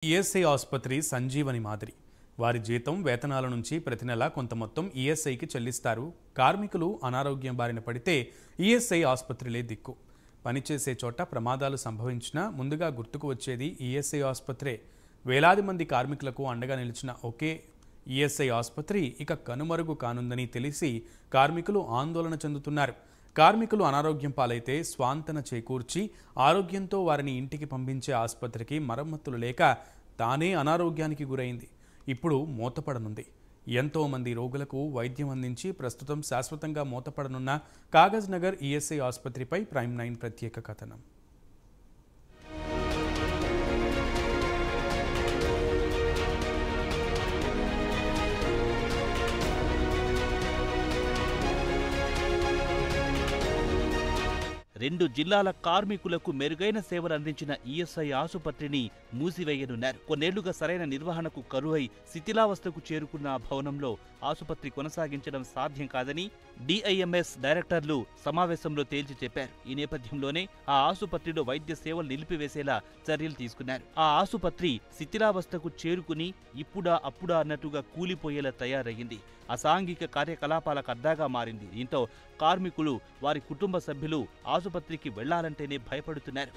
ESI ఆసుపత్రి సంజీవని మాదిరి. వారి జీతం వేతనాల నుంచి ప్రతి నెల కొంత మొత్తం ఈఎస్ఐకి చెల్లిస్తారు. కార్మికులు అనారోగ్యం బారిన పడితే ఈఎస్ఐ ఆసుపత్రిలే దిక్కు. పనిచేసే చోట ప్రమాదాలు సంభవించినా ముందుగా గుర్తుకు వచ్చేది ఈఎస్ఐ ఆసుపత్రే. వేలాది మంది కార్మికులకు అండగా నిలిచిన ఒకే ఈఎస్ఐ ఆసుపత్రి ఇక కనుమరుగు కానుందని తెలిసి కార్మికులు ఆందోళన చెందుతున్నారు. కార్మికులు అనారోగ్యం పాలైతే స్వాంతన చేకూర్చి ఆరోగ్యంతో వారిని ఇంటికి పంపించే ఆసుపత్రికి మరమ్మతులు లేక తానే అనారోగ్యానికి గురైంది. ఇప్పుడు మూతపడనుంది. ఎంతోమంది రోగులకు వైద్యం అందించి ప్రస్తుతం శాశ్వతంగా మూతపడనున్న కాగజ్ నగర్ ఈఎస్ఐ ఆసుపత్రిపై ప్రైమ్ 9 ప్రత్యేక కథనం. రెండు జిల్లాల కార్మికులకు మెరుగైన సేవలు అందించిన ఈఎస్ఐ ఆసుపత్రిని మూసివేయనున్నారు. కొన్నేళ్లుగా సరైన నిర్వహణకు కరువై శిథిలావస్థకు చేరుకున్న ఆ భవనంలో ఆసుపత్రి కొనసాగించడం సాధ్యం కాదని డిఐఎంఎస్ డైరెక్టర్లు సమావేశంలో తేల్చి చెప్పారు. ఈ నేపథ్యంలోనే ఆ ఆసుపత్రిలో వైద్య సేవలు నిలిపివేసేలా చర్యలు తీసుకున్నారు. ఆ ఆసుపత్రి శిథిలావస్థకు చేరుకుని ఇప్పుడా అప్పుడా అన్నట్టుగా కూలిపోయేలా తయారయ్యింది. అసాంఘిక కార్యకలాపాలకు అడ్డాగా మారింది. దీంతో కార్మికులు, వారి కుటుంబ సభ్యులు ఆసుపత్రికి వెళ్లాలంటేనే భయపడుతున్నారు.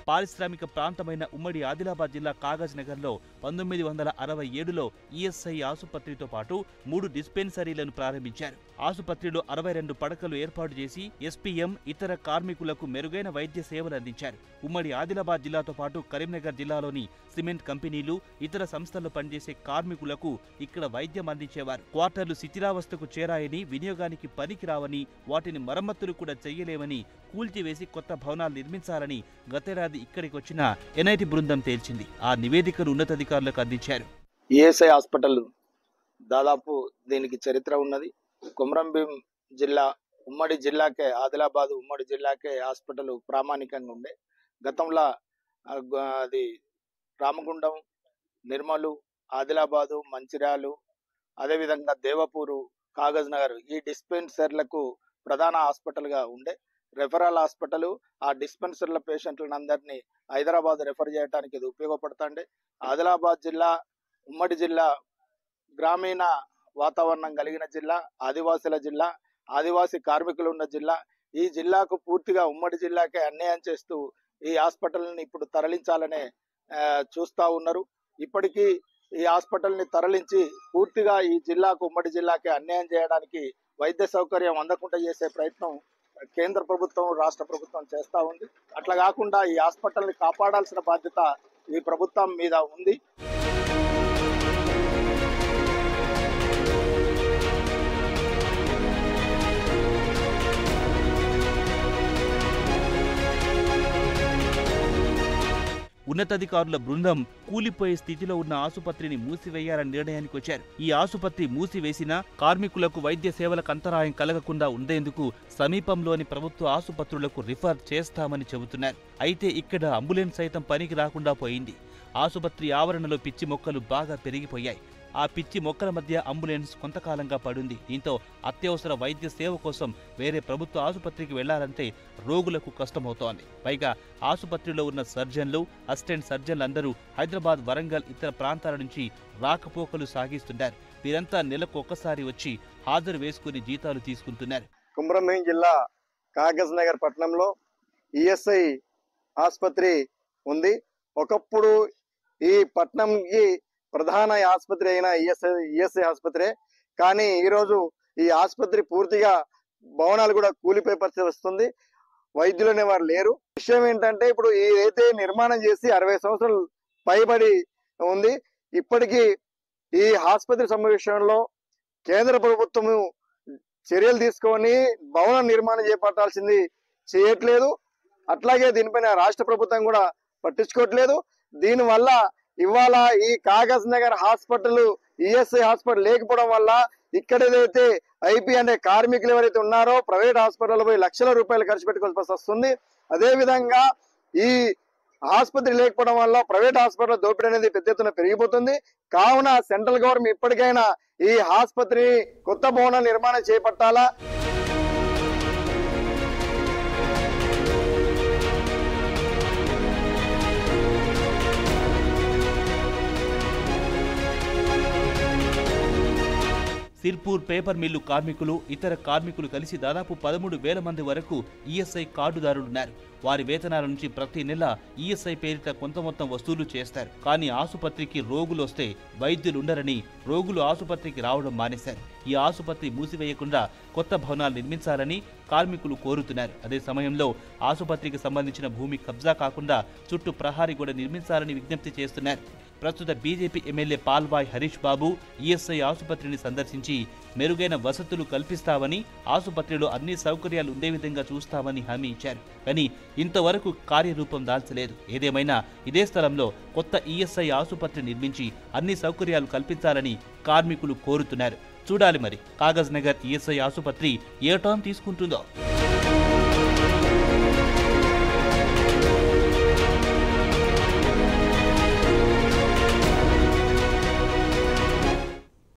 పారిశ్రామిక ప్రాంతమైన ఉమ్మడి ఆదిలాబాద్ జిల్లా కాగజ్ నగర్లో 1967లో ఈఎస్ఐ ఆసుపత్రితో పాటు 3 డిస్పెన్సరీలను ప్రారంభించారు. ఆసుపత్రిలో 62 పడకలు ఏర్పాటు చేసి ఎస్పీఎం ఇతర కార్మికులకు మెరుగైన వైద్య సేవలు అందించారు. ఉమ్మడి ఆదిలాబాద్ జిల్లాతో పాటు కరీంనగర్ జిల్లాలోని సిమెంట్ కంపెనీలు, ఇతర సంస్థల్లో పనిచేసే కార్మికులకు ఇక్కడ వైద్యం అందించేవారు. క్వార్టర్లు శిథిలావస్థకు చేరాయని, వినియోగానికి పనికిరావని, వాటిని మరమ్మతులు కూడా చెయ్యలేమని, కూల్చివేసి కొత్త భవనాలు నిర్మించాలని గతేడాది ఇక్కడికి వచ్చిన ఎన్ఐటి బృందం తేల్చింది. ఆ నివేదికను ఉన్నతాధికారులకు అందించారు. ఈఎస్ఐ హాస్పిటల్ దాదాపు దీనికి చరిత్ర ఉన్నది. కొమరంభీం జిల్లా ఉమ్మడి జిల్లాకే, ఆదిలాబాద్ ఉమ్మడి జిల్లాకే హాస్పిటల్ ప్రామాణికంగా ఉండే. గతంలో అది రామగుండం, నిర్మలు, ఆదిలాబాదు, మంచిర్యాలు, అదేవిధంగా దేవపూరు, కాగజ్ నగర్ ఈ డిస్పెన్సర్లకు ప్రధాన హాస్పిటల్గా ఉండే. రెఫరల్ హాస్పిటల్ ఆ డిస్పెన్సర్ల పేషెంట్లను అందరినీ హైదరాబాద్ రెఫర్ చేయడానికి ఇది ఉపయోగపడుతుంది. ఆదిలాబాద్ జిల్లా ఉమ్మడి జిల్లా గ్రామీణ వాతావరణం కలిగిన జిల్లా, ఆదివాసుల జిల్లా, ఆదివాసీ కార్మికులు ఉన్న జిల్లా. ఈ జిల్లాకు పూర్తిగా ఉమ్మడి జిల్లాకే అన్యాయం చేస్తూ ఈ హాస్పిటల్ని ఇప్పుడు తరలించాలనే చూస్తూ ఉన్నారు. ఇప్పటికీ ఈ హాస్పిటల్ని తరలించి పూర్తిగా ఈ జిల్లాకు, ఉమ్మడి జిల్లాకే అన్యాయం చేయడానికి, వైద్య సౌకర్యం అందకుండా చేసే ప్రయత్నం కేంద్ర ప్రభుత్వం, రాష్ట్ర ప్రభుత్వం చేస్తూ ఉంది. అట్లా కాకుండా ఈ హాస్పిటల్ని కాపాడాల్సిన బాధ్యత ఈ ప్రభుత్వం మీద ఉంది. ఉన్నతాధికారుల బృందం కూలిపోయే స్థితిలో ఉన్న ఆసుపత్రిని మూసివేయాలని నిర్ణయానికి వచ్చారు. ఈ ఆసుపత్రి మూసివేసినా కార్మికులకు వైద్య సేవలకు అంతరాయం కలగకుండా ఉండేందుకు సమీపంలోని ప్రభుత్వ ఆసుపత్రులకు రిఫర్ చేస్తామని చెబుతున్నారు. అయితే ఇక్కడ అంబులెన్స్ సైతం పనికి రాకుండా పోయింది. ఆసుపత్రి ఆవరణలో పిచ్చి మొక్కలు బాగా పెరిగిపోయాయి. ఆ పిచ్చి మొక్కల మధ్య అంబులెన్స్ కొంతకాలంగా పడుంది. దీంతో అత్యవసర వైద్య సేవ కోసం వేరే ప్రభుత్వ ఆసుపత్రికి వెళ్లాలంటే రోగులకు కష్టమవుతోంది. పైగా ఆసుపత్రిలో ఉన్న సర్జన్లు, అసిస్టెంట్ సర్జన్లందరూ హైదరాబాద్, వరంగల్, ఇతర ప్రాంతాల నుంచి రాకపోకలు సాగిస్తున్నారు. వీరంతా నెలకు ఒక్కసారి వచ్చి హాజరు వేసుకుని జీతాలు తీసుకుంటున్నారు. కొమరంభీం జిల్లా కాగజ్ నగర్ పట్టణంలో ఈఎస్ఐ ఆసుపత్రి ఉంది. ఒకప్పుడు ఈ పట్టణంకి ప్రధాన ఆసుపత్రి అయిన ఈఎస్ఐ ఆసుపత్రి. కానీ ఈరోజు ఈ ఆసుపత్రి పూర్తిగా భవనాలు కూడా కూలిపోయే పరిస్థితి వస్తుంది. వైద్యులు అనేవారు లేరు. విషయం ఏంటంటే ఇప్పుడు ఏదైతే నిర్మాణం చేసి 60 సంవత్సరాలు పైబడి ఉంది. ఇప్పటికీ ఈ ఆసుపత్రి సమావేశంలో కేంద్ర ప్రభుత్వం చర్యలు తీసుకొని భవన నిర్మాణం చేపట్టాల్సింది చేయట్లేదు. అట్లాగే దీనిపైన రాష్ట్ర ప్రభుత్వం కూడా పట్టించుకోవట్లేదు. దీనివల్ల ఇవాళ ఈ Kagaz Nagar hospital, ESI hospital లేకపోవడం వల్ల ఇక్కడ ఏదైతే ఐపీ అంటే కార్మికులు ఎవరైతే ఉన్నారో ప్రైవేట్ హాస్పిటల్ పోయి లక్షల రూపాయలు ఖర్చు పెట్టుకోవాల్సి వస్తుంది. అదేవిధంగా ఈ ఆసుపత్రి లేకపోవడం వల్ల ప్రైవేట్ హాస్పిటల్ దోపిడీ అనేది పెద్ద ఎత్తున పెరిగిపోతుంది. కావున సెంట్రల్ గవర్నమెంట్ ఇప్పటికైనా ఈ ఆసుపత్రి కొత్త భవన నిర్మాణం చేపట్టాలా. సిర్పూర్ పేపర్ మిల్లు కార్మికులు, ఇతర కార్మికులు కలిసి దాదాపు 13,000 మంది వరకు ఈఎస్ఐ కార్డుదారులున్నారు. వారి వేతనాల నుంచి ప్రతి నెల ఈఎస్ఐ పేరిట కొంత మొత్తం వసూలు చేస్తారు. కానీ ఆసుపత్రికి రోగులు వస్తే వైద్యులుండరని రోగులు ఆసుపత్రికి రావడం మానేశారు. ఈ ఆసుపత్రి మూసివేయకుండా కొత్త భవనాలు నిర్మించాలని కార్మికులు కోరుతున్నారు. అదే సమయంలో ఆసుపత్రికి సంబంధించిన భూమి కబ్జా కాకుండా చుట్టూ ప్రహారీ గోడ నిర్మించాలని విజ్ఞప్తి చేస్తున్నారు. ప్రస్తుత బీజేపీ ఎమ్మెల్యే పాల్వాయ్ హరీష్ బాబు ఈఎస్ఐ ఆసుపత్రిని సందర్శించి మెరుగైన వసతులు కల్పిస్తామని, ఆసుపత్రిలో అన్ని సౌకర్యాలు ఉండే విధంగా చూస్తామని హామీ ఇచ్చారు. కానీ ఇంతవరకు కార్యరూపం దాల్చలేదు. ఏదేమైనా ఇదే స్థలంలో కొత్త ఈఎస్ఐ ఆసుపత్రి నిర్మించి అన్ని సౌకర్యాలు కల్పించాలని కార్మికులు కోరుతున్నారు. చూడాలి మరి కాగజ్ నగర్ ఈఎస్ఐ ఆసుపత్రి ఏ టర్న్ తీసుకుంటుందో.